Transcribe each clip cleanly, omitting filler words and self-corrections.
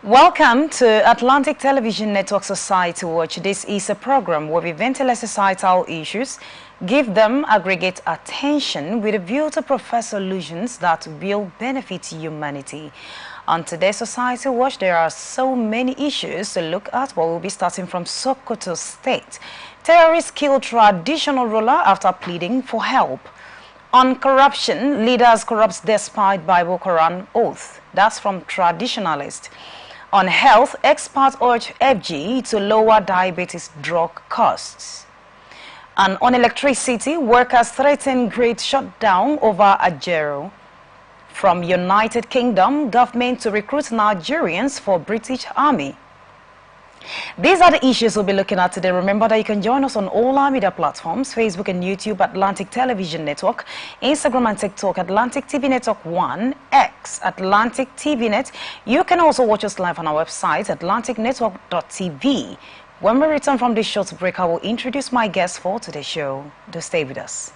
Welcome to Atlantic Television Network Society Watch. This is a program where we ventilate societal issues, give them aggregate attention with a view to provide solutions that will benefit humanity. On today's Society Watch, there are so many issues to look at, but we'll be starting from Sokoto State. Terrorists killed traditional ruler after pleading for help. On corruption, leaders corrupt despite Bible Quran oath. That's from traditionalist. On health, experts urge FG to lower diabetes drug costs. And on electricity, workers threaten great shutdown over Ajero. From United Kingdom, government to recruit Nigerians for British Army. These are the issues we'll be looking at today. Remember that you can join us on all our media platforms, Facebook and YouTube, Atlantic Television Network, Instagram and TikTok, Atlantic TV Network 1, X, Atlantic TV Net. You can also watch us live on our website, atlanticnetwork.tv. When we return from this short break, I will introduce my guests for today's show. Do stay with us.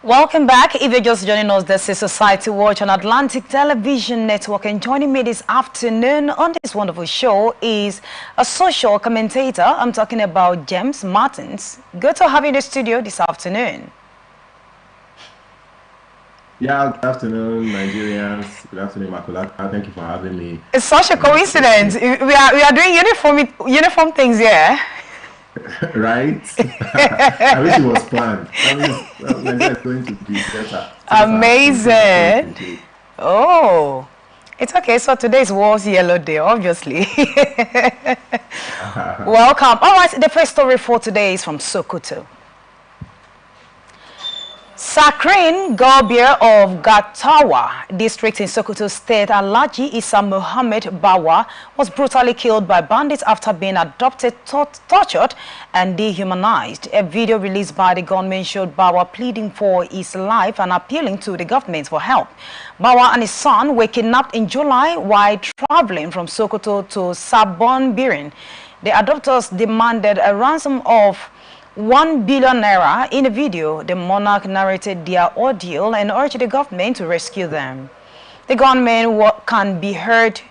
Welcome back. If you're just joining us, this is Society Watch on Atlantic Television Network, and joining me this afternoon on this wonderful show is a social commentator. I'm talking about James Martins. Good to have you in the studio this afternoon. Yeah, good afternoon, Nigerians. Good afternoon, Makulata. Thank you for having me. It's such a coincidence. We are doing uniform things here. Right? I wish it was planned. Nigeria is going to be better. Amazing. Oh, it's okay. So today's World Yellow Day, obviously. Welcome. All right, the first story for today is from Sokoto. Sakrin Gobir of Gatawa district in Sokoto State, Alhaji Isa Muhammad Bawa, was brutally killed by bandits after being abducted, tortured, and dehumanized. A video released by the government showed Bawa pleading for his life and appealing to the government for help. Bawa and his son were kidnapped in July while traveling from Sokoto to Sabon Birin. The abductors demanded a ransom of 1 billion naira. In a video, the monarch narrated their ordeal and urged the government to rescue them. The gunmen can be heard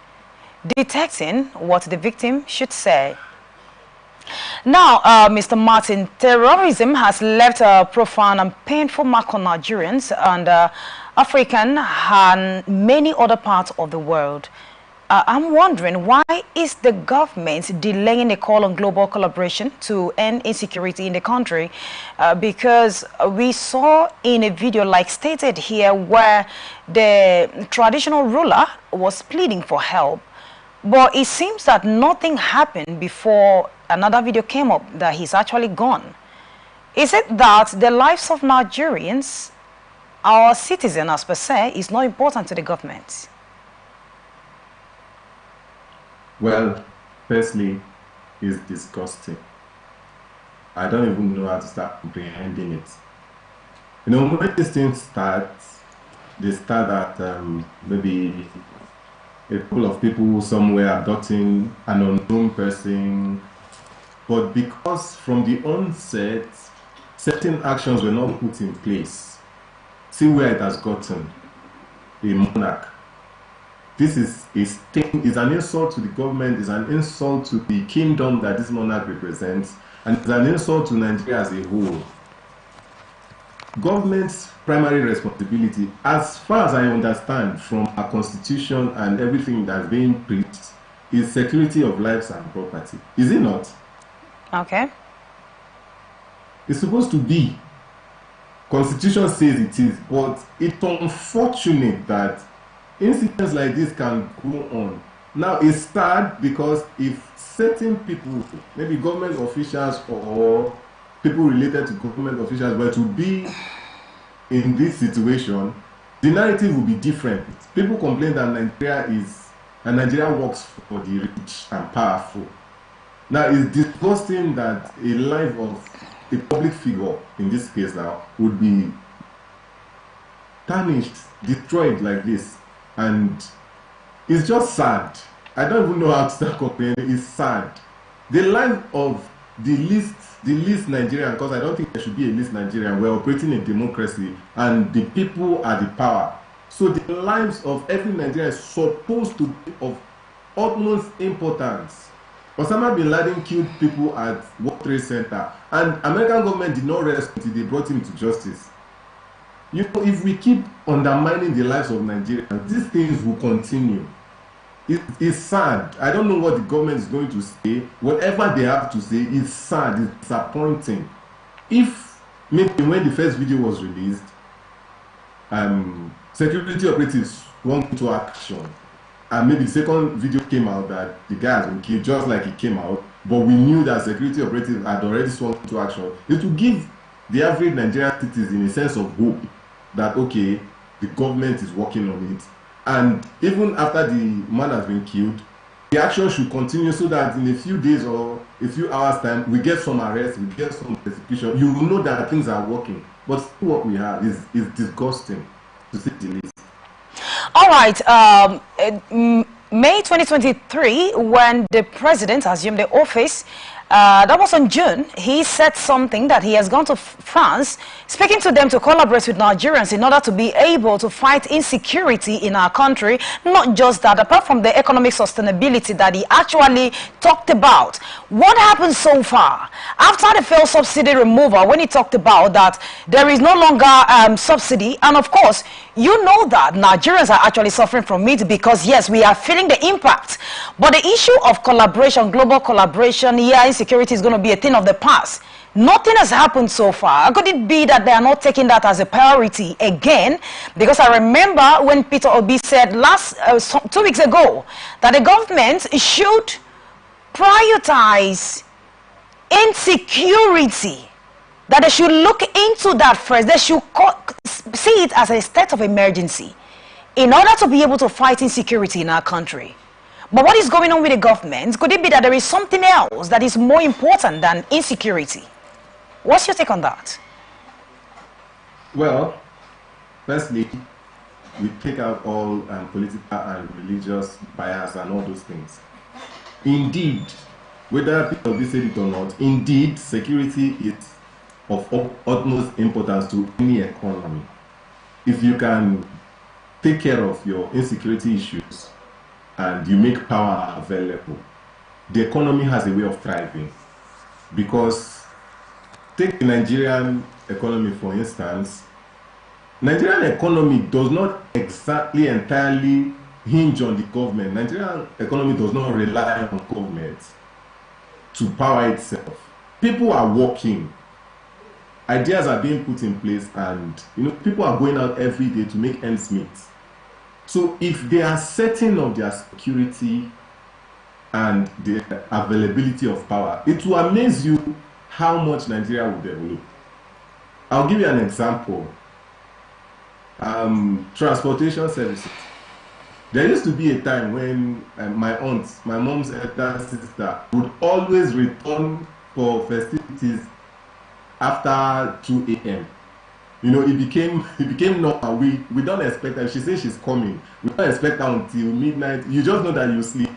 detecting what the victim should say. Now, Mr. Martin, terrorism has left a profound and painful mark on Nigerians and African and many other parts of the world. I'm wondering, why is the government delaying a call on global collaboration to end insecurity in the country? Because we saw in a video like stated here where the traditional ruler was pleading for help. But it seems that nothing happened before another video came up that he's actually gone. Is it that the lives of Nigerians, our citizens as per se, is not important to the government? Well, firstly, it's disgusting. I don't even know how to start comprehending it. You know, when these things start, they start at maybe a couple of people somewhere abducting an unknown person. But because from the onset, certain actions were not put in place, see where it has gotten. A monarch. This is a stain, is an insult to the government, is an insult to the kingdom that this monarch represents, and it's an insult to Nigeria as a whole. Government's primary responsibility, as far as I understand from our constitution and everything that's being preached, is security of lives and property. Is it not? Okay. It's supposed to be. Constitution says it is, but it's unfortunate that incidents like this can go on. Now, it's sad because if certain people, maybe government officials or people related to government officials, were to be in this situation, the narrative will be different. People complain that Nigeria works for the rich and powerful. Now, it's disgusting that a life of a public figure, in this case now, would be tarnished, destroyed like this. And it's just sad. I don't even know how to start comprehending. It's sad. The life of the least Nigerian, because I don't think there should be a least Nigerian. We're operating in democracy and the people are the power. So the lives of every Nigerian is supposed to be of utmost importance. Osama bin Laden killed people at World Trade Center, and American government did not rest until they brought him to justice. You know, if we keep undermining the lives of Nigerians, these things will continue. It's sad. I don't know what the government is going to say. Whatever they have to say, it's sad, it's disappointing. If maybe when the first video was released, security operatives went into action, and maybe the second video came out that the guy has been killed just like it came out, but we knew that security operatives had already swung into action, it will give the average Nigerian citizen a sense of hope that, okay, the government is working on it. And even after the man has been killed, the action should continue so that in a few days or a few hours time, we get some arrests, we get some persecution. You will know that things are working. But still what we have is disgusting, to say the least. All right. May 2023, when the president assumed the office, that was in June, he said something that he has gone to France, speaking to them to collaborate with Nigerians in order to be able to fight insecurity in our country. Not just that, apart from the economic sustainability that he actually talked about. What happened so far? After the fuel subsidy removal, when he talked about that there is no longer subsidy, and of course, you know that Nigerians are actually suffering from it because, yes, we are feeling the impact. But the issue of collaboration, global collaboration, yeah, insecurity is going to be a thing of the past. Nothing has happened so far. Could it be that they are not taking that as a priority again? Because I remember when Peter Obi said 2 weeks ago that the government should prioritize insecurity, that they should look into that first. They should see it as a state of emergency in order to be able to fight insecurity in our country. But what is going on with the government? Could it be that there is something else that is more important than insecurity? What's your take on that? Well, firstly, we take out all political and religious bias and all those things. Indeed, whether people said it or not, indeed, security is of utmost importance to any economy. If you can take care of your insecurity issues and you make power available, the economy has a way of thriving. Because take the Nigerian economy, for instance. Nigerian economy does not exactly entirely hinge on the government. Nigerian economy does not rely on government to power itself. People are working. Ideas are being put in place, and people are going out every day to make ends meet. So if they are certain of their security and the availability of power, it will amaze you how much Nigeria will develop. I'll give you an example. Transportation services. There used to be a time when my mom's elder sister, would always return for festivities after 2 a.m. It became normal. We don't expect her. She says she's coming. We don't expect her until midnight. You just know that you sleep,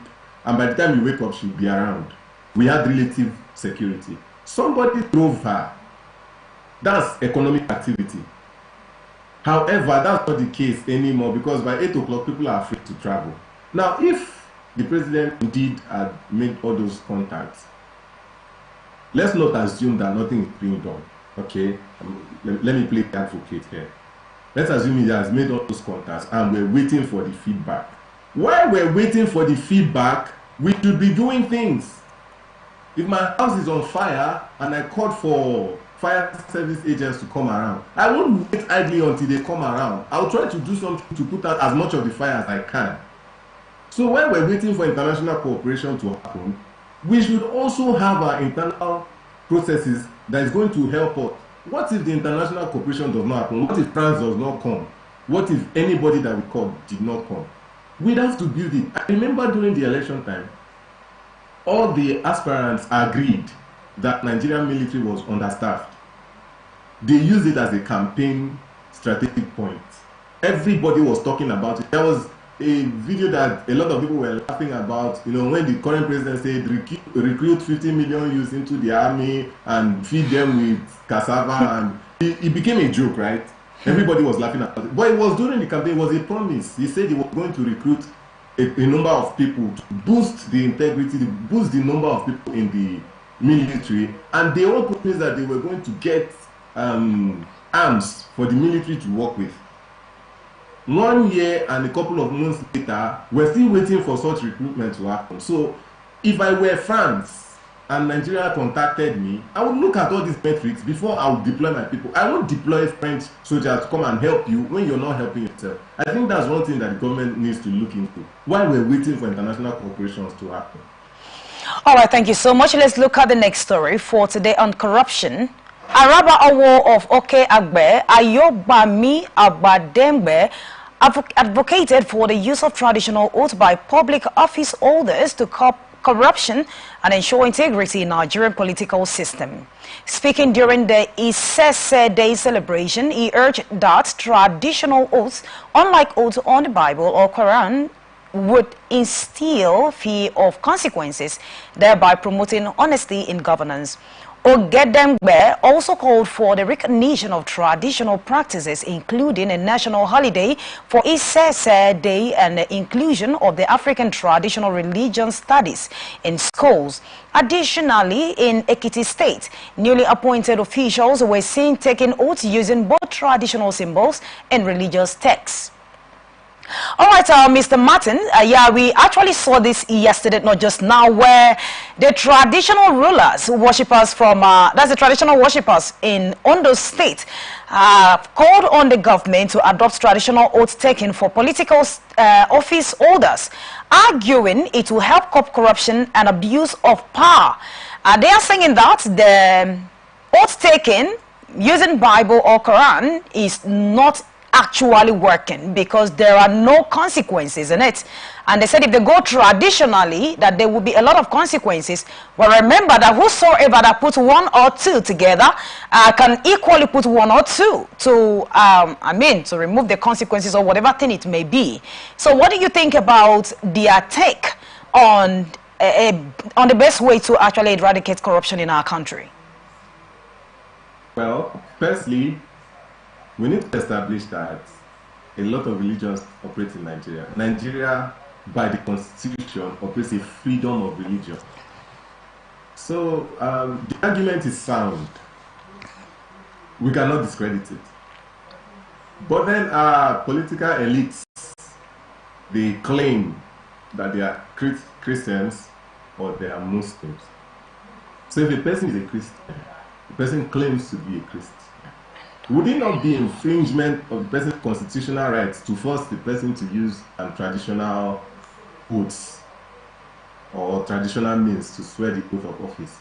and by the time you wake up, she'll be around. We had relative security. Somebody drove her. That's economic activity. However, that's not the case anymore, because by 8 o'clock, people are free to travel. Now, if the president indeed had made all those contacts, let's not assume that nothing is being done. Okay? Let me play the advocate here. Let's assume he has made all those contacts and we're waiting for the feedback. While we're waiting for the feedback, we should be doing things. If my house is on fire and I called for fire service agents to come around, I won't wait idly until they come around. I'll try to do something to put out as much of the fire as I can. So when we're waiting for international cooperation to happen, we should also have our internal processes that is going to help us. What if the international cooperation does not happen? What if France does not come? What if anybody that we called did not come? We'd have to build it. I remember during the election time, all the aspirants agreed that Nigerian military was understaffed. They used it as a campaign strategic point. Everybody was talking about it. There was a video that a lot of people were laughing about, when the current president said recruit 50 million youths into the army and feed them with cassava, and it became a joke, right? Everybody was laughing about it. But it was during the campaign, it was a promise. He said he was going to recruit a number of people to boost the integrity, to boost the number of people in the military, and they all promised that they were going to get arms for the military to work with. 1 year and a couple of months later, we're still waiting for such recruitment to happen. So if I were France and Nigeria contacted me, I would look at all these metrics before I would deploy my people. I won't deploy French soldiers to come and help you when you're not helping yourself. I think that's one thing that the government needs to look into while we're waiting for international cooperations to happen. All right, thank you so much. Let's look at the next story for today on corruption. Araba Awo of Oke Agbe, Ayobami Abadembe, advocated for the use of traditional oaths by public office holders to curb corruption and ensure integrity in Nigerian political system. Speaking during the Isese Day celebration, he urged that traditional oaths, unlike oaths on the Bible or Quran, would instill fear of consequences, thereby promoting honesty in governance. Ogedengbe also called for the recognition of traditional practices, including a national holiday for Isese Day and the inclusion of the African traditional religion studies in schools. Additionally, in Ekiti State, newly appointed officials were seen taking oaths using both traditional symbols and religious texts. All right, Mr. Martin, we actually saw this yesterday, not just now, where the traditional rulers, worshippers from, that's the traditional worshippers in Ondo State, called on the government to adopt traditional oaths taken for political office holders, arguing it will help curb corruption and abuse of power. They are saying that the oath taken using Bible or Quran is not actually working because there are no consequences in it. And they said if they go traditionally, that there will be a lot of consequences. But remember that whosoever that puts one or two together can equally put one or two to, to remove the consequences or whatever thing it may be. So what do you think about their take on the best way to actually eradicate corruption in our country? Well, firstly, we need to establish that a lot of religions operate in Nigeria. Nigeria, by the constitution, operates a freedom of religion. So the argument is sound. We cannot discredit it. But then our political elites, they claim that they are Christians or they are Muslims. So if a person is a Christian, the person claims to be a Christian, would it not be infringement of the person's constitutional rights to force the person to use traditional oaths or traditional means to swear the oath of office?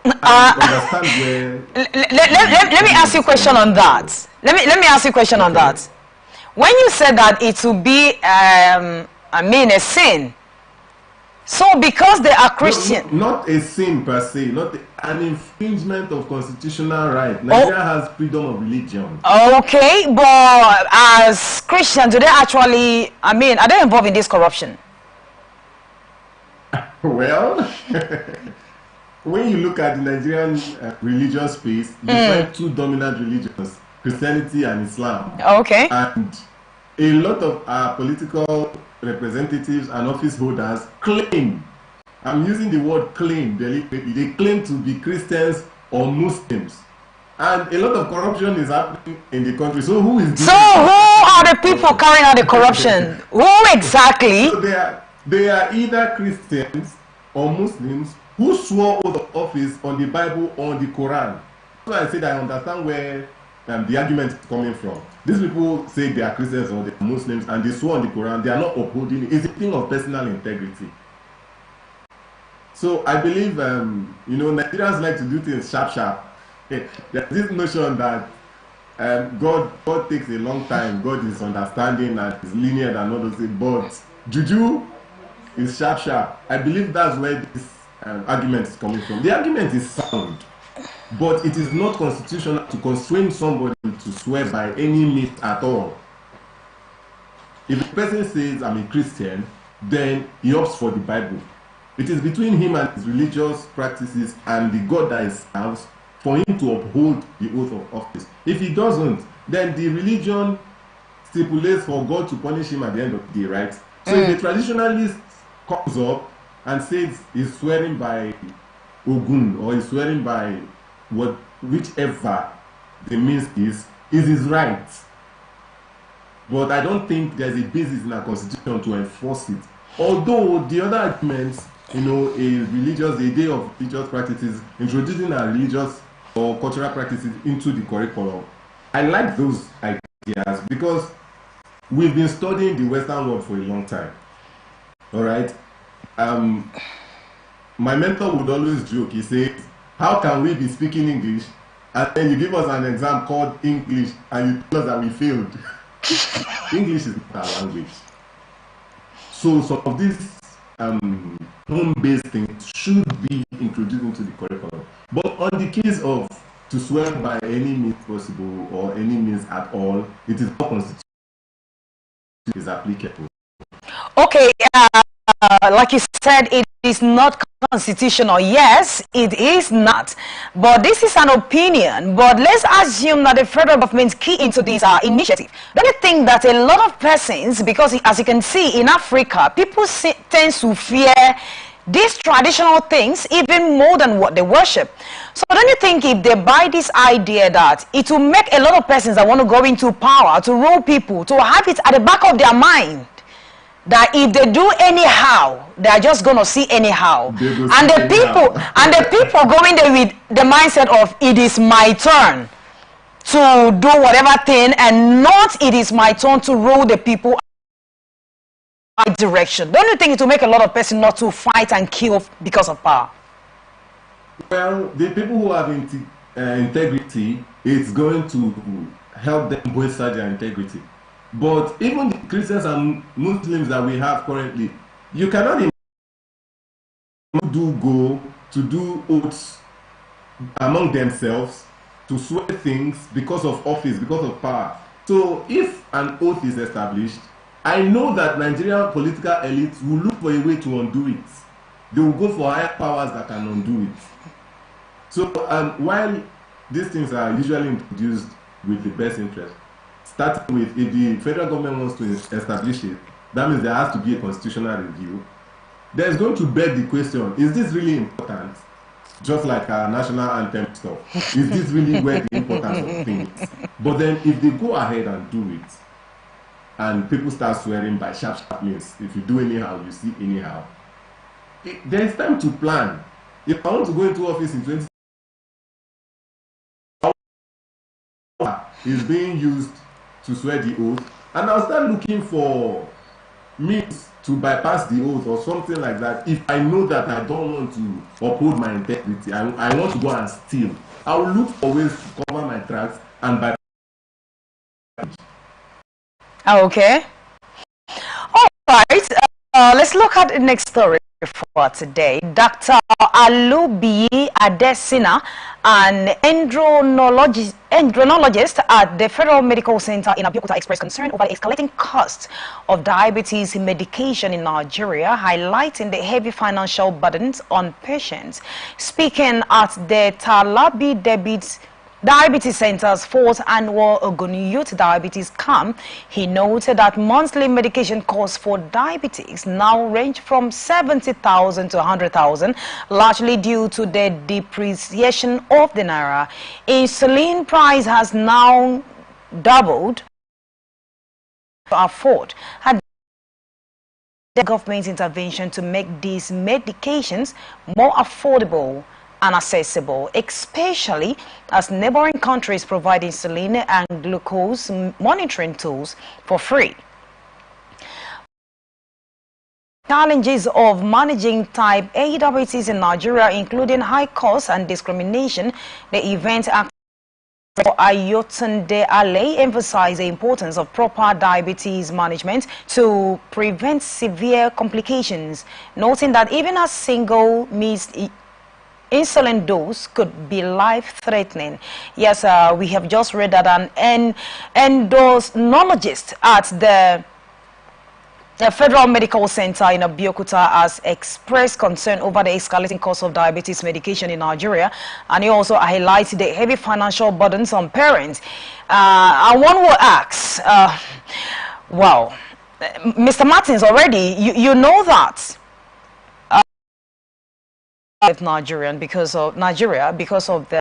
Understand where let me ask you a question on that. Let me ask you a question on that. When you said that it will be, a sin, so because they are Christian, not a sin per se, not an infringement of constitutional right. Nigeria has freedom of religion. Okay, but as Christians, do they actually? Are they involved in this corruption? Well, when you look at the Nigerian religious space, you find two dominant religions: Christianity and Islam. Okay. And a lot of our political representatives and office holders claim, I'm using the word claim deliberately, they claim to be Christians or Muslims. And a lot of corruption is happening in the country. So who is So who are the people carrying out the corruption? Who exactly? So they are either Christians or Muslims who swore oath of office on the Bible or on the Quran. So I said I understand where the argument is coming from. These people say they are Christians or they are Muslims and they swore on the Quran. They are not upholding it. It's a thing of personal integrity. So I believe, Nigerians like to do things sharp. There's this notion that God takes a long time. God is understanding and is lenient and all those things. But juju is sharp. I believe that's where this argument is coming from. The argument is sound, but it is not constitutional to constrain somebody to swear by any means at all. If a person says, I'm a Christian, then he opts for the Bible. It is between him and his religious practices and the God that he serves for him to uphold the oath of office. If he doesn't, then the religion stipulates for God to punish him at the end of the day, right? So if the traditionalist comes up and says he's swearing by Ogun or he's swearing by whichever the means is his right. But I don't think there's a basis in our constitution to enforce it. Although the other arguments, a day of religious practices, introducing our religious or cultural practices into the curriculum, I like those ideas because we've been studying the Western world for a long time. All right. My mentor would always joke. He says, how can we be speaking English and then you give us an exam called English and you tell us that we failed? English is not our language. So some of these home-based things should be introduced into the curriculum. But on the case of to swear by any means possible or any means at all, it is not constitutional. It is applicable. Okay, like you said, it is not constitutional. Yes, it is not. But this is an opinion. But let's assume that the federal government key into this initiative. Don't you think that a lot of persons, because as you can see in Africa, people tend to fear these traditional things even more than what they worship. So don't you think if they buy this idea that it will make a lot of persons that want to go into power, to rule people, to have it at the back of their mind, that if they do anyhow, they are just going to see anyhow. And the people going there with the mindset of it is my turn to do whatever thing and not it is my turn to rule the people right direction. Don't you think it will make a lot of persons not to fight and kill because of power? Well, the people who have integrity, it's going to help them bolster their integrity. But even the Christians and Muslims that we have currently, you cannot do oaths among themselves to swear things because of office, because of power. So if an oath is established, I know that Nigerian political elites will look for a way to undo it. They will go for higher powers that can undo it. So while these things are usually introduced with the best interest. Starting with, if the federal government wants to establish it, that means there has to be a constitutional review. There's going to beg the question, is this really important? Just like our national anthem stuff. Is this really where the importance of things? But then if they go ahead and do it, and people start swearing by sharp means, if you do anyhow, you see anyhow, there is time to plan. If I want to go into office in 20, is being used to swear the oath, and I'll start looking for means to bypass the oath or something like that. If I know that I don't want to uphold my integrity, I want to go and steal, I will look for ways to cover my tracks and bypass. Okay. All right. Let's look at the next story for today. Dr. Alubi Adesina, an endocrinologist at the Federal Medical Center in Abeokuta, expressed concern over the escalating costs of diabetes medication in Nigeria, highlighting the heavy financial burdens on patients. Speaking at the Talabi Diabetes Center's 4th annual Ogoni Youth Diabetes Camp, he noted that monthly medication costs for diabetes now range from 70,000 to 100,000, largely due to the depreciation of the naira. Insulin price has now doubled to afford. Had the government's intervention to make these medications more affordable and accessible, especially as neighboring countries provide insulin and glucose monitoring tools for free. Challenges of managing type A diabetes in Nigeria, including high costs and discrimination, the event actor Ayotunde Ale emphasized the importance of proper diabetes management to prevent severe complications, noting that even a single missed insulin dose could be life-threatening. Yes, we have just read that an endocrinologist at the Federal Medical Center in Abeokuta has expressed concern over the escalating cost of diabetes medication in Nigeria, and he also highlighted the heavy financial burdens on parents. And one will ask, well, Mr. Martins, already you know that with Nigeria because of the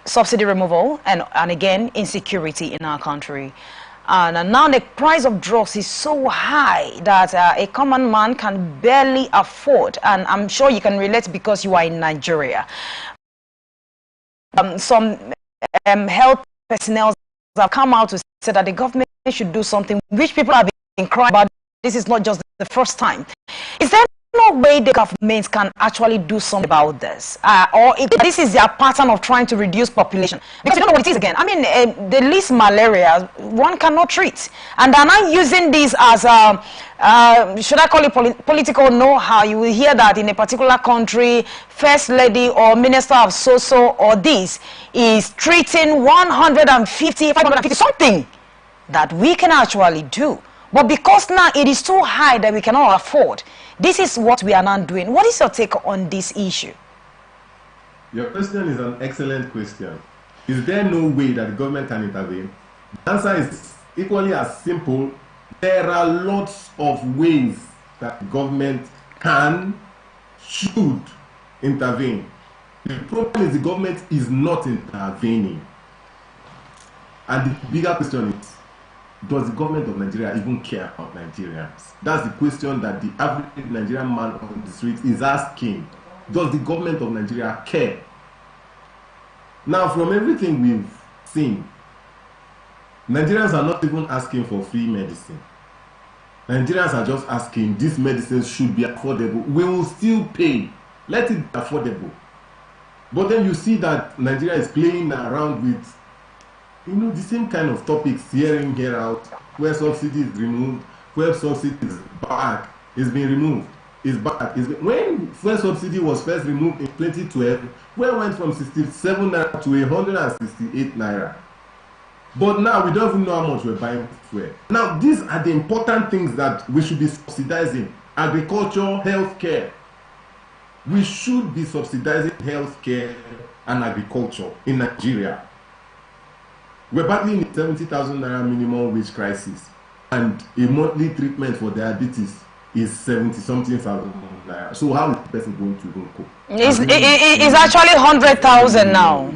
subsidy removal and again insecurity in our country, and now the price of drugs is so high that a common man can barely afford, and I'm sure you can relate because you are in Nigeria. Some health personnel have come out to say that the government should do something, which people have been crying about. This is not just the first time. Is there no way the government can actually do something about this, or if this is their pattern of trying to reduce population? Because you don't know what it is again. I mean, the least malaria one cannot treat, and they're not using this as should I call it political know-how. You will hear that in a particular country, first lady or minister of so or this is treating 150, 550 something that we can actually do. But because now it is too high that we cannot afford, this is what we are not doing. What is your take on this issue? Your question is an excellent question. Is there no way that the government can intervene? The answer is equally as simple. There are lots of ways that the government can, should intervene. The problem is the government is not intervening. And the bigger question is, does the government of Nigeria even care about Nigerians? That's the question that the average Nigerian man on the street is asking. Does the government of Nigeria care? Now, from everything we've seen, Nigerians are not even asking for free medicine. Nigerians are just asking, these medicines should be affordable. We will still pay. Let it be affordable. But then you see that Nigeria is playing around with the same kind of topics here in, here out, where subsidy is removed, where subsidy is back, is being removed, is back. When first subsidy was first removed in 2012, where it went from 67 naira to 168 naira. But now we don't even know how much we're buying fuel. Now these are the important things that we should be subsidizing. Agriculture, healthcare. We should be subsidizing healthcare and agriculture in Nigeria. We're battling a 70,000 naira minimum wage crisis, and a monthly treatment for diabetes is 70-something thousand naira. So how is the person going to cope? It's actually 100,000 now.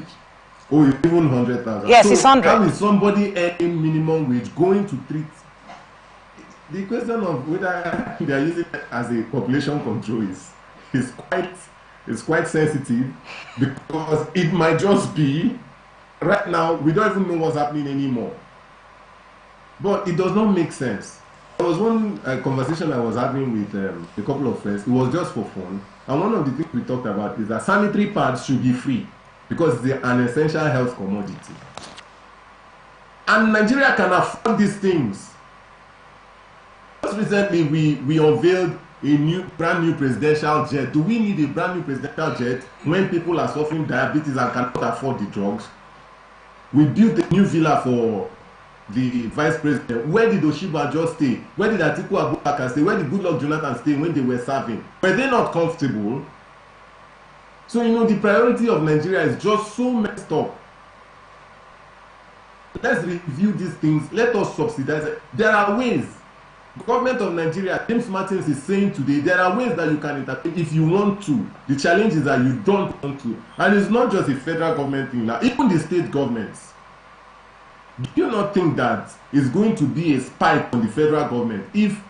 Oh, it's even 100,000. Yes, so it's 100. How is somebody earning minimum wage going to treat? The question of whether they are using it as a population control is quite sensitive, because it might just be right now we don't even know what's happening anymore. But it does not make sense. There was one conversation I was having with a couple of friends. It was just for fun, and one of the things we talked about is that sanitary pads should be free because they're an essential health commodity, and Nigeria can afford these things. Just recently, we unveiled a brand new presidential jet. Do we need a brand new presidential jet when people are suffering diabetes and cannot afford the drugs? We built a new villa for the vice president. Where did Oshiba just stay? Where did Atiku Abubakar stay? Where did Goodluck Jonathan stay when they were serving? Were they not comfortable? So, the priority of Nigeria is just so messed up. Let's review these things. Let us subsidize it. There are ways. The government of Nigeria, James Martins is saying today, there are ways that you can intervene if you want to. The challenge is that you don't want to. And it's not just a federal government thing now, even the state governments. Do you not think that it's going to be a spike on the federal government if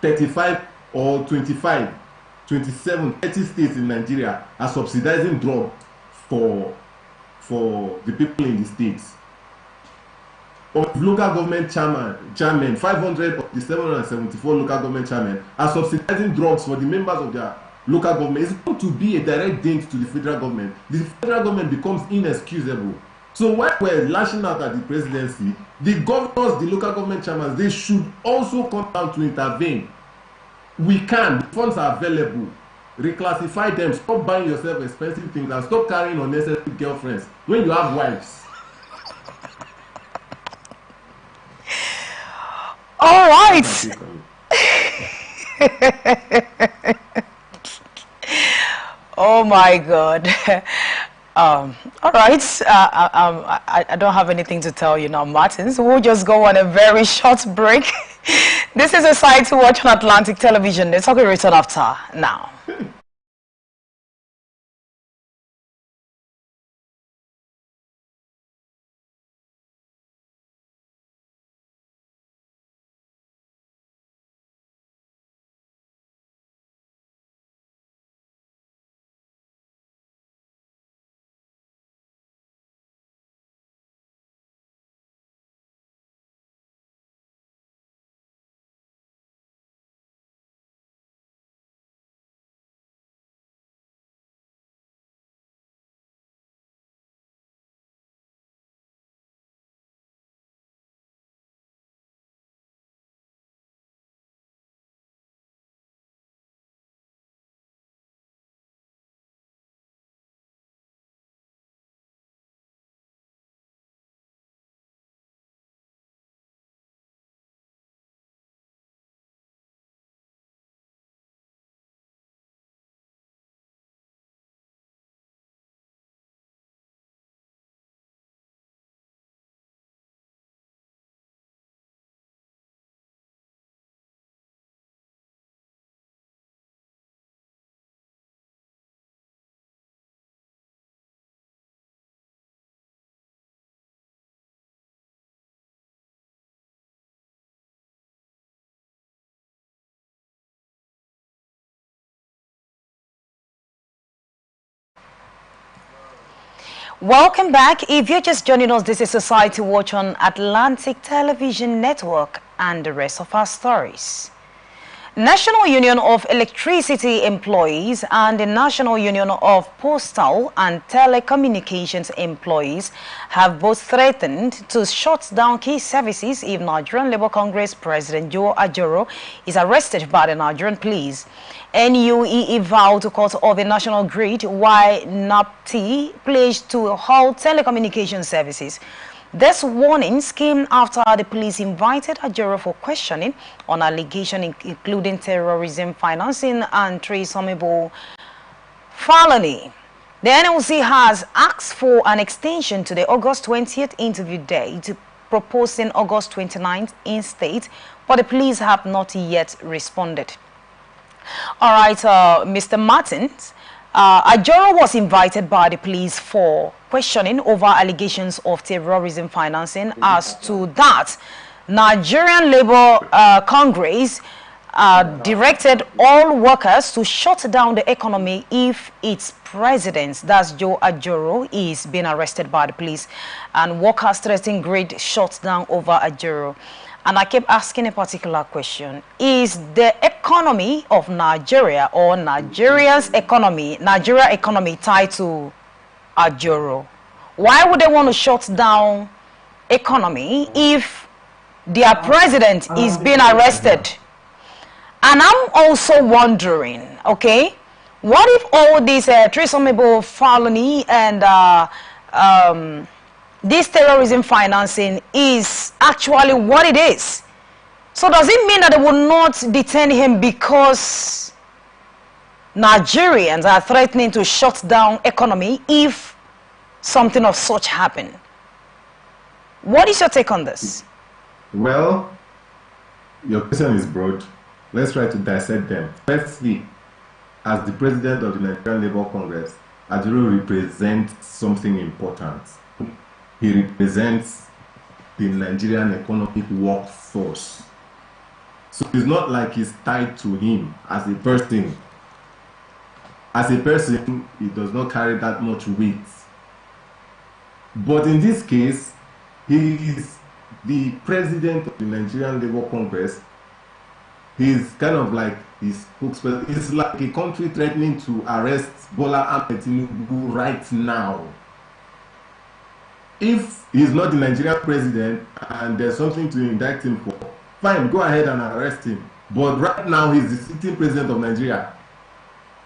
35 or 25, 27, 30 states in Nigeria are subsidizing drugs for the people in the states? Or local government chairman, 500 of the 774 local government chairmen are subsidizing drugs for the members of their local government. It's going to be a direct dent to the federal government. The federal government becomes inexcusable. So while we're lashing out at the presidency, the governors, the local government chairmen, they should also come down to intervene. We can. The funds are available. Reclassify them. Stop buying yourself expensive things and stop carrying unnecessary girlfriends when you have wives. All right. Oh my God. All right. I don't have anything to tell you now, Martin. So we'll just go on a very short break. This is a site to watch on Atlantic Television. Let's talk a return after now. Welcome back. If you're just joining us, this is Society Watch on Atlantic Television Network and the rest of our stories. National Union of Electricity Employees and the National Union of Postal and Telecommunications Employees have both threatened to shut down key services if Nigerian Labour Congress President Joe Ajero is arrested by the Nigerian police. NUEE vowed to cut off the national grid while NAPTE pledged to halt telecommunication services. This warnings came after the police invited Ajero for questioning on allegations including terrorism, financing, and treasonable felony. The NLC has asked for an extension to the August 20th interview date, proposing August 29th in state, but the police have not yet responded. All right, Mr. Martins, Ajoro was invited by the police for questioning over allegations of terrorism financing. As to that, Nigerian Labour Congress directed all workers to shut down the economy if its president, that's Joe Ajoro, is being arrested by the police, and workers threatening great shutdown over Ajoro. And I kept asking a particular question: is the economy of Nigeria or Nigeria economy tied to Ajoro? Why would they want to shut down economy if their president is being arrested? And I'm also wondering, okay, what if all this treasonable felony and this terrorism financing is actually what it is? So does it mean that they will not detain him because Nigerians are threatening to shut down economy if something of such happen? What is your take on this? Well, your question is broad. Let's try to dissect them. Firstly, as the president of the Nigerian Labour Congress, Ajuro represents something important. He represents the Nigerian economic workforce. So it's not like he's tied to him as a person. As a person, he does not carry that much weight. But in this case, he is the president of the Nigerian Labour Congress. He's kind of like his spokesperson. It's like a country threatening to arrest Bola Ahmed Tinubu right now. If he's not the Nigerian president and there's something to indict him for, fine, go ahead and arrest him. But right now, he's the sitting president of Nigeria.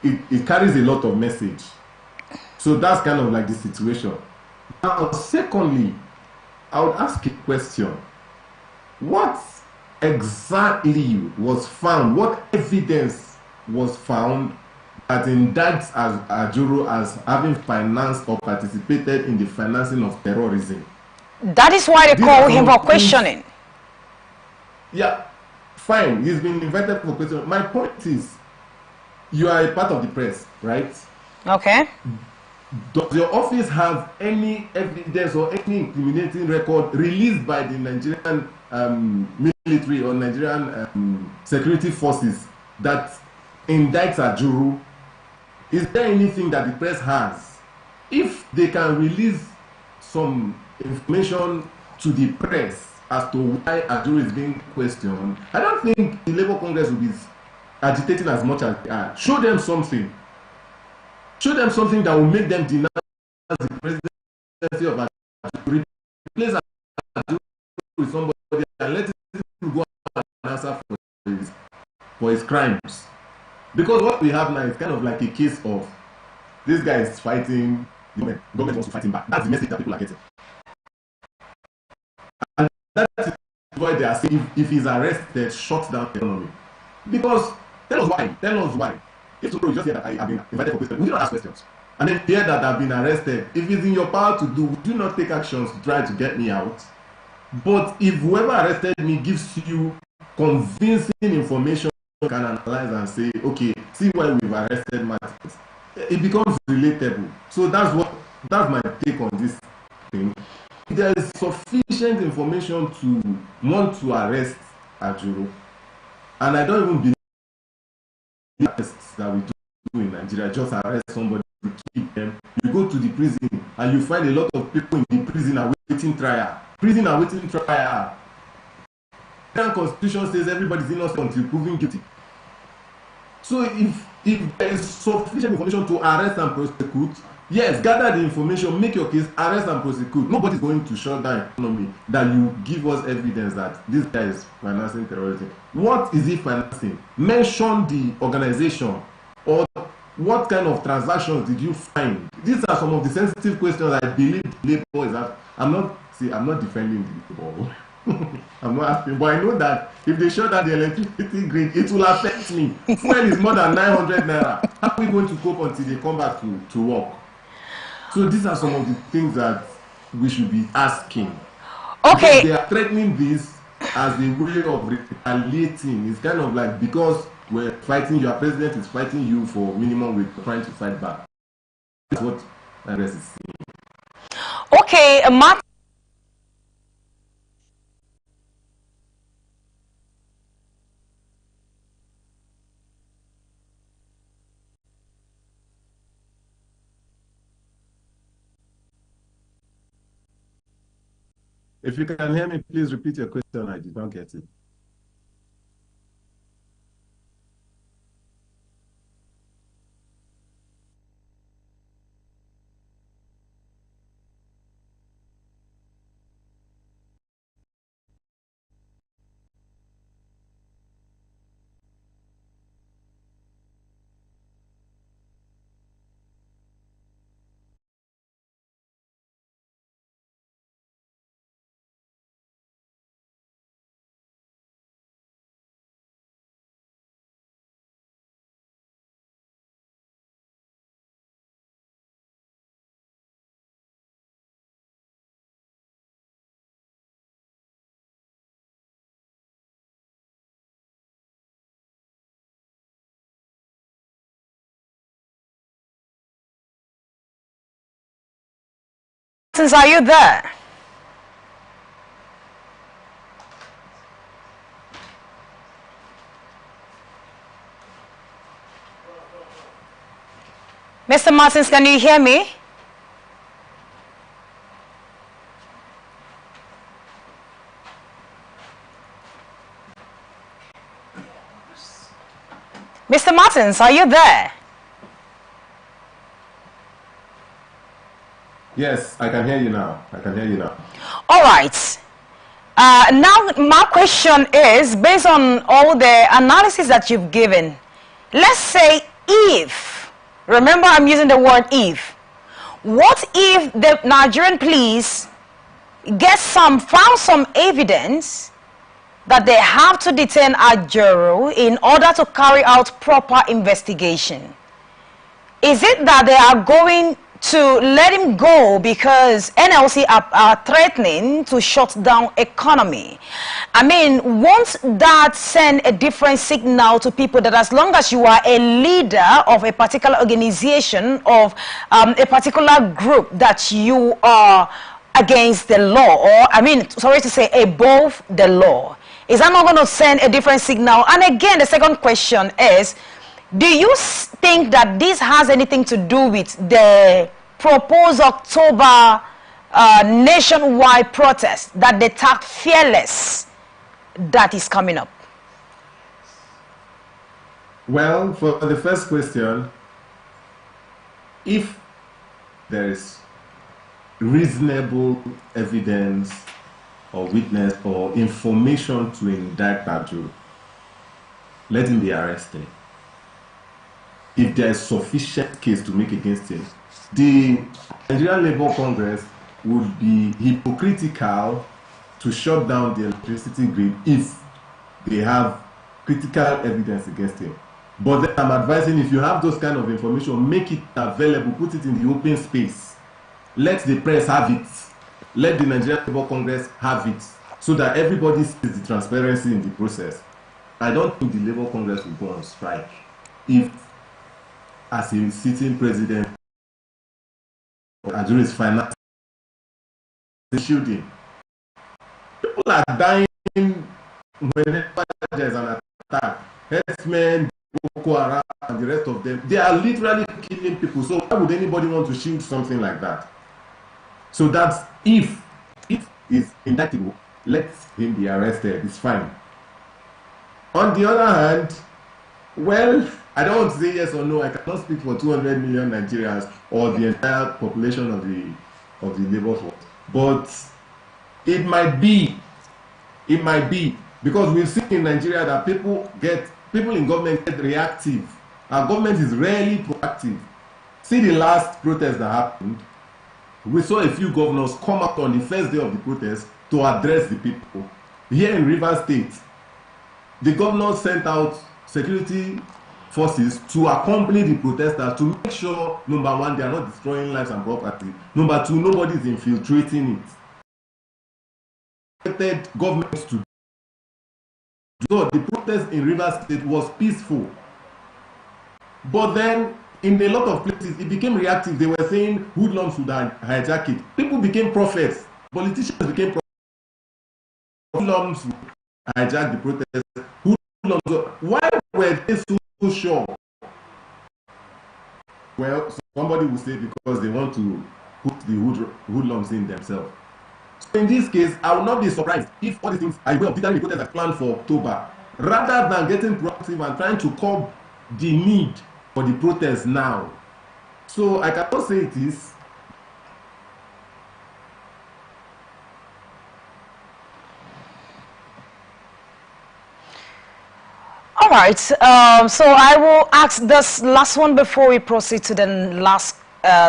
It carries a lot of message. So that's kind of like the situation. Now, secondly, I would ask a question. What exactly was found? What evidence was found that indicts Ajuro as having financed or participated in the financing of terrorism? That is why they call him for questioning. Yeah, fine. He's been invited for questioning. My point is, you are a part of the press, right? Okay. Does your office have any evidence or any incriminating record released by the Nigerian military or Nigerian security forces that indicts Ajuro? Is there anything that the press has? If they can release some information to the press as to why Ajuro is being questioned, I don't think the Labour Congress will be agitating as much as they are. Show them something. Show them something that will make them deny the presidency of Ajuro. Replace Ajuro with somebody and let him go and answer for his crimes. Because what we have now is kind of like a case of this guy is fighting, the government wants to fight him back. That's the message that people are getting. And that's why they are saying if he's arrested, shut down the economy. Because tell us why. If tomorrow you just hear that I have been invited for questions, would you not ask questions? And then hear that I've been arrested. If it's in your power to do, would you not take actions to try to get me out? But if whoever arrested me gives you convincing information, you can analyze and say, okay, see why we've arrested Martins. It becomes relatable. So that's my take on this thing. There is sufficient information to want to arrest Ajuro. And I don't even believe arrests that we do in Nigeria, just arrest somebody, keep them. You go to the prison and you find a lot of people in the prison awaiting trial. Prison awaiting trial. The Constitution says everybody's innocent until proven guilty. So if there is sufficient information to arrest and prosecute, yes, gather the information, make your case, arrest and prosecute. Nobody's going to shut down the economy that you give us evidence that this guy is financing terrorism. What is he financing? Mention the organization, or what kind of transactions did you find? These are some of the sensitive questions I believe Labour is asking. I'm not defending the Labour. I'm not asking, but I know that if they shut down the electricity grid, it will affect me. Fuel is more than 900 naira. How are we going to cope until they come back to work? So these are some of the things that we should be asking. Okay. Because they are threatening this as a way of retaliating. It's kind of like, because we're fighting, your president is fighting you for minimum wage, trying to fight back. That's what IRS is saying. Okay, Mark. If you can hear me, please repeat your question. I did not get it. Are you there? Mr. Martins, can you hear me? Mr. Martins, are you there? Yes, I can hear you now. I can hear you now. All right. Now, my question is, based on all the analysis that you've given, let's say if, remember I'm using the word if, what if the Nigerian police found some evidence that they have to detain Ajero in order to carry out proper investigation? Is it that they are going to let him go because NLC are threatening to shut down economy? I mean, won't that send a different signal to people that as long as you are a leader of a particular organization, of a particular group, that you are against the law, or I mean, sorry to say, above the law? Is that not going to send a different signal? And again, the second question is, do you think that this has anything to do with the proposed October nationwide protest that they tag Fearless that is coming up? Well, for the first question, if there is reasonable evidence or witness or information to indict Ajuru, let him be arrested. If there is sufficient case to make against him, the Nigerian Labour Congress would be hypocritical to shut down the electricity grid if they have critical evidence against him. But then I'm advising, if you have those kind of information, make it available, put it in the open space. Let the press have it. Let the Nigerian Labour Congress have it, so that everybody sees the transparency in the process. I don't think the Labour Congress will go on strike if, as a sitting president, Ajuru is financing the shooting. People are dying whenever there's an attack. Herdsmen, Boko Haram, and the rest of them, they are literally killing people. So why would anybody want to shield something like that? So that's, if is indictable, let him be arrested. It's fine. On the other hand, well, I don't want to say yes or no. I cannot speak for 200 million Nigerians or the entire population of the labor force. But it might be, because we've seen in Nigeria that people in government get reactive. Our government is rarely proactive. See the last protest that happened. We saw a few governors come up on the first day of the protest to address the people. Here in Rivers State, the governor sent out security forces to accompany the protesters to make sure, number one, they are not destroying lives and property. Number two, nobody is infiltrating it. Governments to do. So the protest in Rivers State was peaceful. But then, in a lot of places, it became reactive. They were saying hoodlums would hijack it. People became prophets. Politicians became prophets. Hoodlums would hijack the protest. Hoodlums. Why were they so sure? Well, somebody will say because they want to put the hoodlums in themselves. So in this case, I will not be surprised if all these things are well the protest are planned for October, rather than getting proactive and trying to curb the need for the protest now. So I cannot say it is. All right. So I will ask this last one before we proceed to the last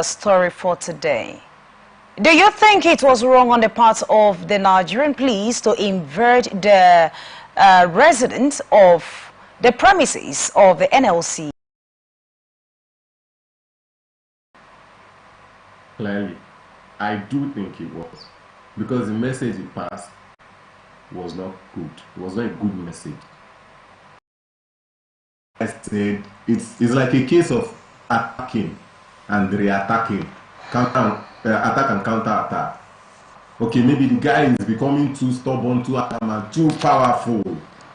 story for today. Do you think it was wrong on the part of the Nigerian police to invade the residents of the premises of the NLC? Clearly, I do think it was, because the message it passed was not good. It was not a good message. I said it's like a case of attacking and re-attacking, attack and counter-attack. Okay, maybe the guy is becoming too stubborn, too adamant, too powerful.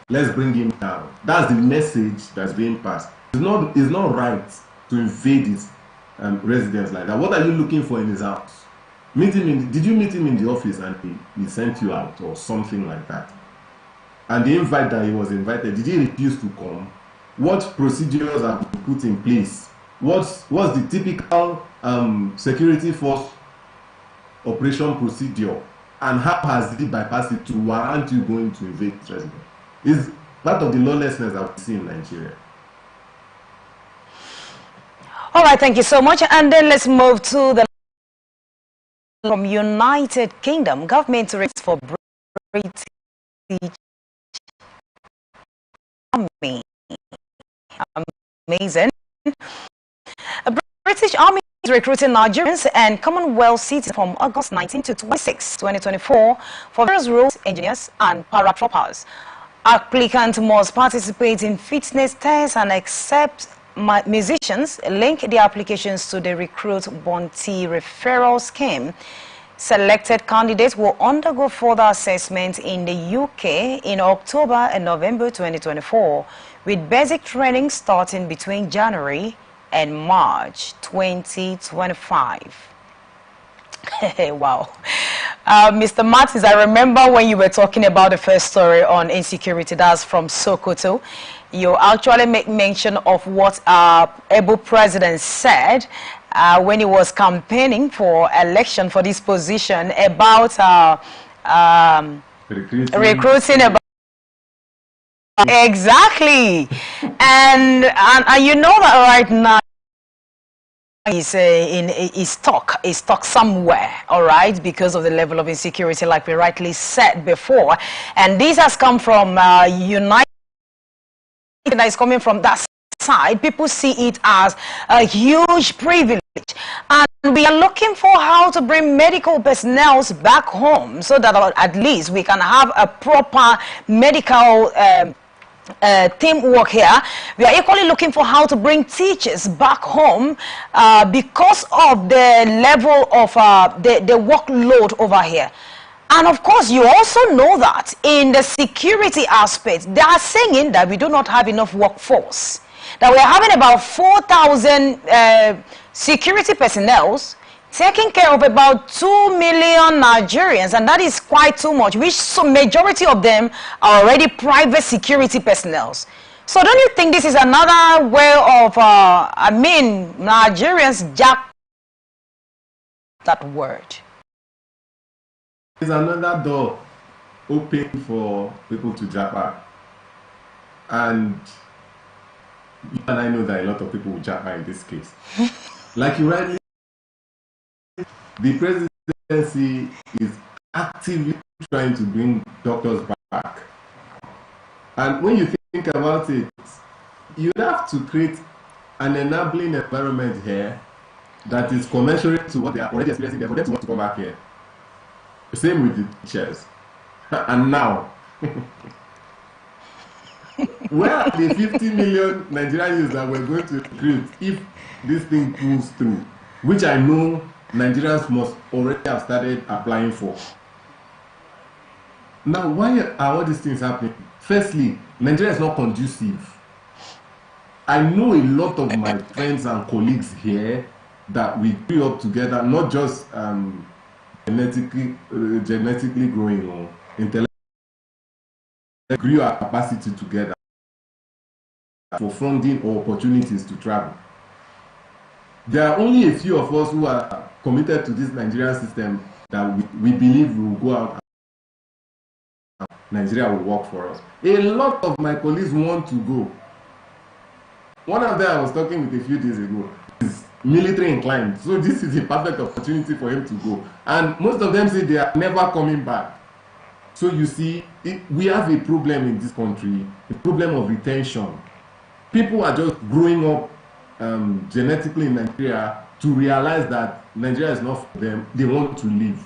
Let's bring him down. That's the message that's being passed. It's not right to invade his residence like that. What are you looking for in his house? Did you meet him in the office and he sent you out or something like that? And the invite that he was invited, did he refuse to come? What procedures have been put in place? What's the typical security force operation procedure, and how has it bypassed it to warrant you going to invade residence? Is part of the lawlessness that we see in Nigeria. All right, thank you so much. And then let's move to the from United Kingdom. Government rates for British Army. Amazing. A British Army is recruiting Nigerians and Commonwealth citizens from August 19 to 26, 2024 for various roles, engineers and paratroopers. Applicants must participate in fitness tests and accept musicians. Link their applications to the Recruit Bounty referral scheme. Selected candidates will undergo further assessment in the UK in October and November 2024, with basic training starting between January and March 2025. Wow. Mr. Martins, I remember when you were talking about the first story on insecurity, that's from Sokoto. You actually make mention of what our able president said when he was campaigning for election for this position about recruiting about exactly, and you know that right now is stuck somewhere, all right, because of the level of insecurity, like we rightly said before, and this has come from United. That is coming from that side. People see it as a huge privilege, and we are looking for how to bring medical personnel back home so that at least we can have a proper medical teamwork here. We are equally looking for how to bring teachers back home because of the level of the workload over here. And of course, you also know that in the security aspect, they are saying that we do not have enough workforce. That we are having about 4,000 security personnel taking care of about 2 million Nigerians, and that is quite too much, which majority of them are already private security personnel. So don't you think this is another way of, Nigerians jack that word? There's another door open for people to jackpot. And you and I know that a lot of people will jackpot in this case. Like you rightly, the presidency is actively trying to bring doctors back. And when you think about it, you'd have to create an enabling environment here that is commensurate to what they are already experiencing there for them to want to come back here. Same with the teachers. And now, where are the 50 million Nigerian youths that we're going to recruit if this thing pulls through? Which I know Nigerians must already have started applying for. Now, why are all these things happening? Firstly, Nigeria is not conducive. I know a lot of my friends and colleagues here that we grew up together, not just genetically growing or intellectually, grew our capacity together for funding or opportunities to travel. There are only a few of us who are committed to this Nigerian system that we believe will go out and Nigeria will work for us. A lot of my colleagues want to go. One of them I was talking with a few days ago is military inclined, so this is a perfect opportunity for him to go. And most of them say they are never coming back. So you see, we have a problem in this country, a problem of retention. People are just growing up genetically in Nigeria to realize that Nigeria is not for them. They want to leave.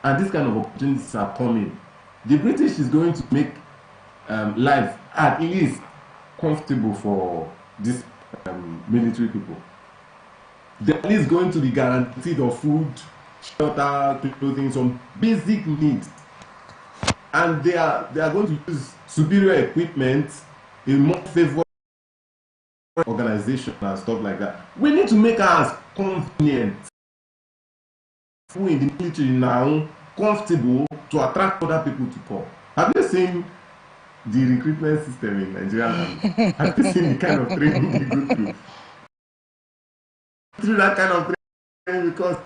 And these kind of opportunities are coming. The British is going to make life at least comfortable for these military people. They're at least going to be guaranteed of food, shelter, clothing, some basic needs. And they are going to use superior equipment, a more favored organization and stuff like that. We need to make ours convenient. Who in the military now comfortable to attract other people to come. Have you seen the recruitment system in Nigeria? Have you seen the kind of training they go through that kind of training? Because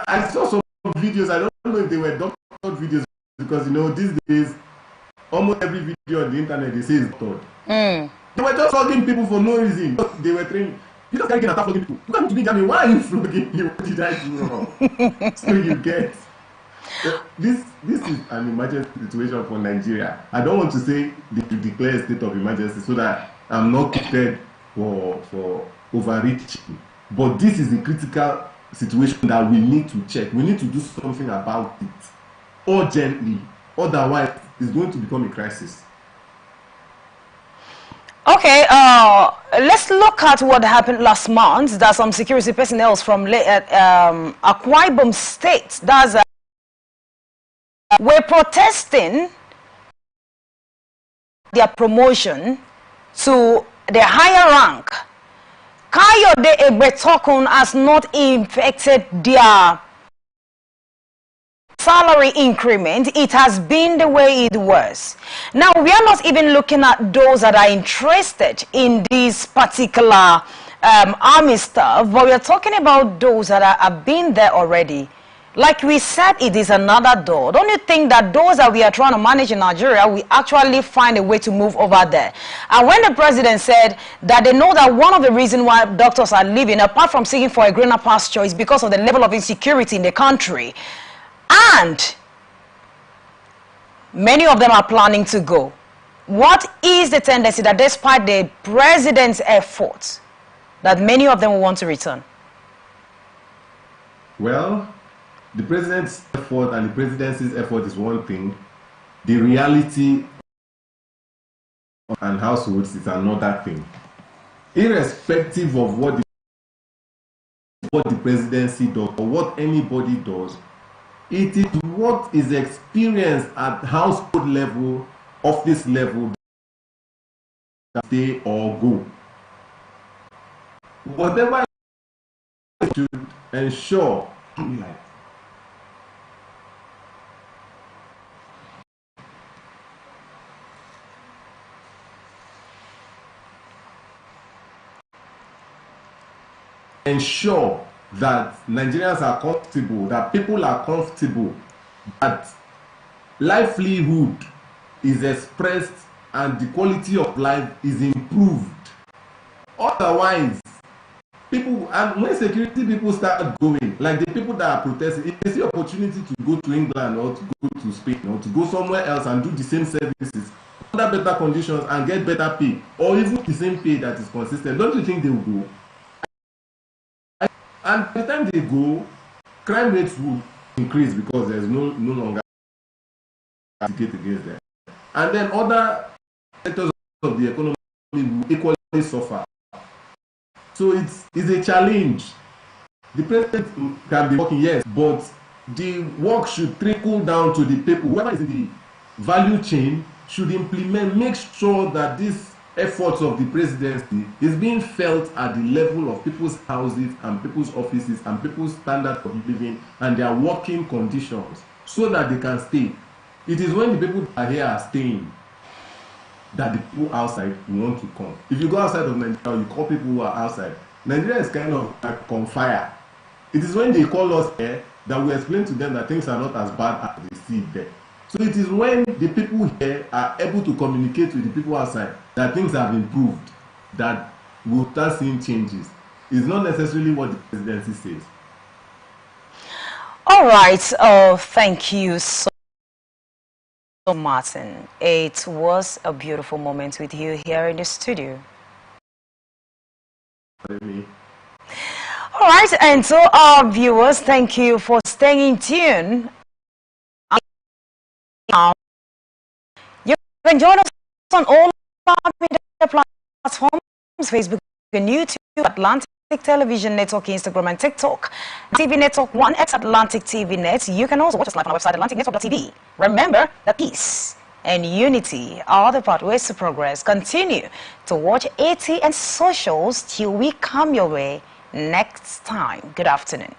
I saw some videos, I don't know if they were doctored videos, because these days almost every video on the internet they say is doctored. They were just flogging people for no reason. They were training. You just can't get flogging people. You come to me, Jamie, why are you flogging me? What did I do wrong? So you get this is an emergency situation for Nigeria. I don't want to say they declare a state of emergency so that I'm not prepared for overreaching. But this is a critical situation that we need to check. We need to do something about it urgently. Otherwise, it's going to become a crisis. Okay, let's look at what happened last month. That some security personnel from Akwa Ibom State were protesting their promotion to the higher rank. Kayode Egbetokun has not affected their salary increment. It has been the way it was. Now, we are not even looking at those that are interested in this particular army stuff, but we are talking about those that have been there already. Like we said, it is another door. Don't you think that those that we are trying to manage in Nigeria, we actually find a way to move over there? And when the president said that they know that one of the reasons why doctors are leaving, apart from seeking for a greener pasture, is because of the level of insecurity in the country. And many of them are planning to go. What is the tendency that despite the president's efforts, that many of them will want to return? Well, the president's effort and the presidency's effort is one thing. The reality and households is another thing. Irrespective of what the presidency does or what anybody does, it is what is experienced at household level, office level, that stay or go. Whatever should ensure that Nigerians are comfortable, that people are comfortable, that livelihood is expressed and the quality of life is improved. Otherwise, people, and when security people start going, like the people that are protesting, if they see opportunity to go to England or to go to Spain or to go somewhere else and do the same services under better conditions and get better pay, or even the same pay that is consistent, don't you think they will go? And by the time they go, crime rates will increase because there's no longer against them. And then other sectors of the economy will equally suffer. So it's a challenge. The president can be working, yes, but the work should trickle down to the people. Whoever is in the value chain should implement, make sure that these efforts of the presidency is being felt at the level of people's houses and people's offices and people's standard of living and their working conditions, so that they can stay. It is when the people that are here are staying that the people outside want to come. If you go outside of Nigeria, you call people who are outside. Nigeria is kind of like on fire. It is when they call us here that we explain to them that things are not as bad as they see there. So it is when the people here are able to communicate with the people outside that things have improved, that we'll start seeing changes. It's not necessarily what the presidency says. All right. Thank you so much, Martin. It was a beautiful moment with you here in the studio. All right, and so our viewers, thank you for staying tuned. You can join us on all our media platforms, Facebook and YouTube, Atlantic Television Network, Instagram and TikTok, TV Network 1X, Atlantic TV Net. You can also watch us live on our website, atlanticnetwork.tv. Remember that peace and unity are the pathways to progress. Continue to watch AT and Socials till we come your way next time. Good afternoon.